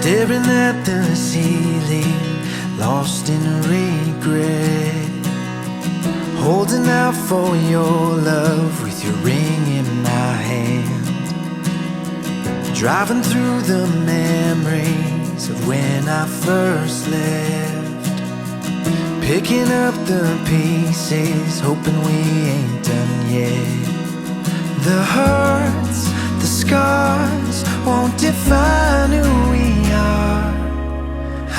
Staring at the ceiling, lost in regret, holding out for your love with your ring in my hand, driving through the memories of when I first left, picking up the pieces, hoping we ain't done yet. The hurts, the scars won't define who we are.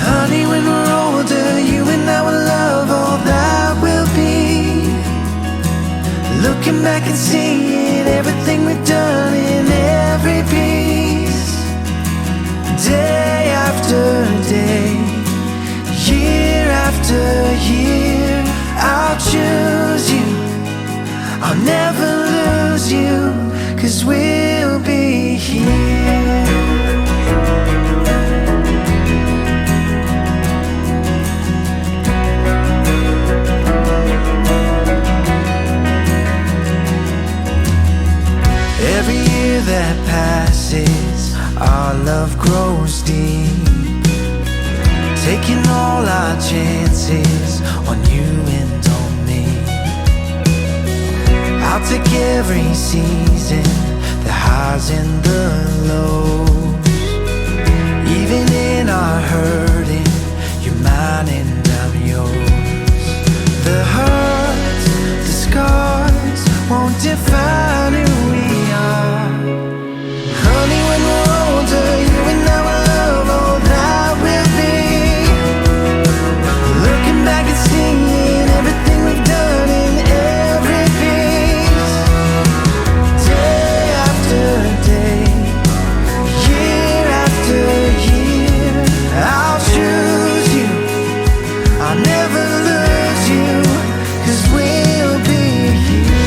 Honey, when we're older, you and I will love all that will be. Looking back and seeing everything we've done in every piece, day after day, year after year, I'll choose you, I'll never lose you, 'cause we'll be here. Every year that passes, our love grows deep, taking all our chances on you and on me. I'll take every season, the highs and the lows. Even in our hurting, you're mine and I'm yours. The hurts, the scars won't define who we are. Honey, when we're older, you and I will love all that will be. Looking back and seeing everything we've done in every piece, day after day, year after year, I'll choose you, I'll never lose you, 'cause we'll be here.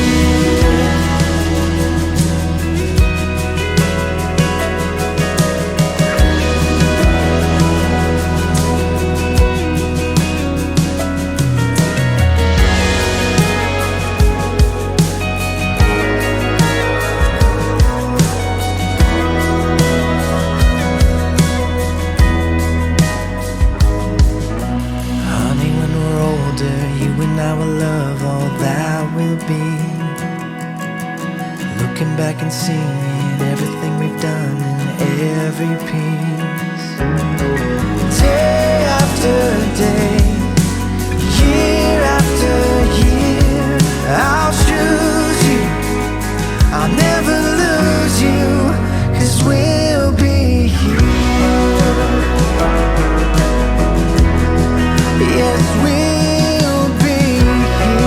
Honey, when we're older, you and I will love all that will be. Looking back and seeing everything we've done in every piece, day after day, year after year, I'll choose you, I'll never lose you, 'cause we'll be here. Yes, we'll be here.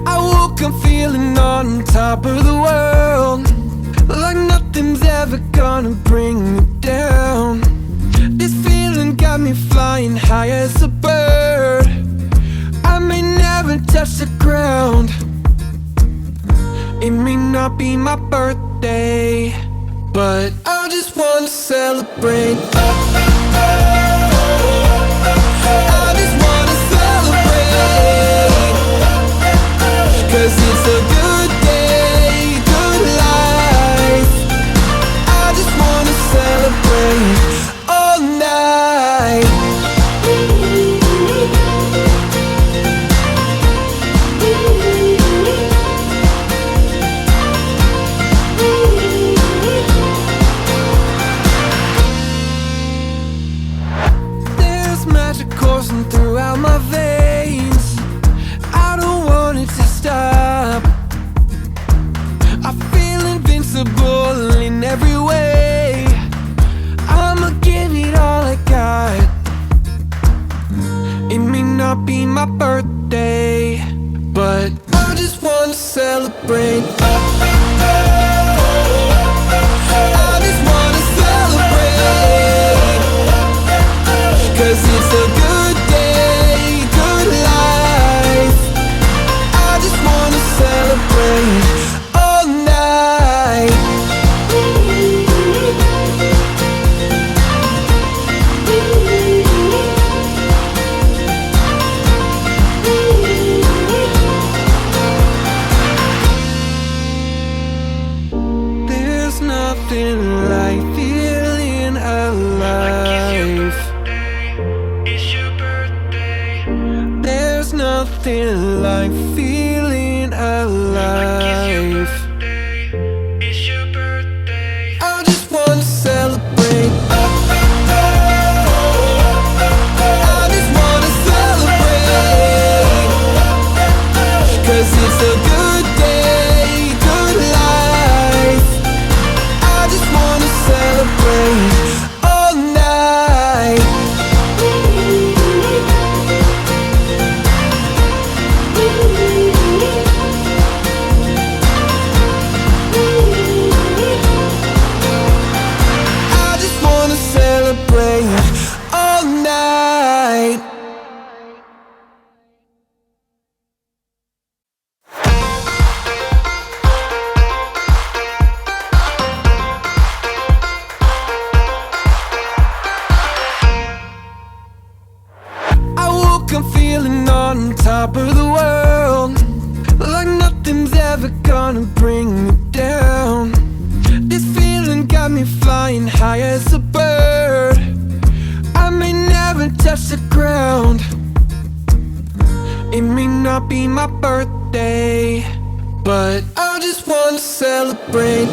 I woke up feeling on top of the world, like nothing's ever gonna bring me down. This feeling got me flying high as a bird. I may never touch the ground, it may not be my birthday, but I just wanna celebrate. I just wanna celebrate, 'cause it's a good day, good life. I just wanna celebrate all night. There's magic coursing throughout my veins, I don't want it to stop. I feel invincible in every way, I'ma give it all I got. It may not be my birthday, but I just wanna celebrate. I just wanna celebrate, 'cause something like feeling alive. It's your birthday. I just wanna celebrate. I just wanna celebrate. 'Cause it's a good day, good life. I just wanna celebrate all night. I just wanna celebrate all night. I woke up feeling on top of the world, like nothing's ever gonna bring me down. This feeling got me flying high as a bird. I may never touch the ground. It may not be my birthday, but I just wanna celebrate.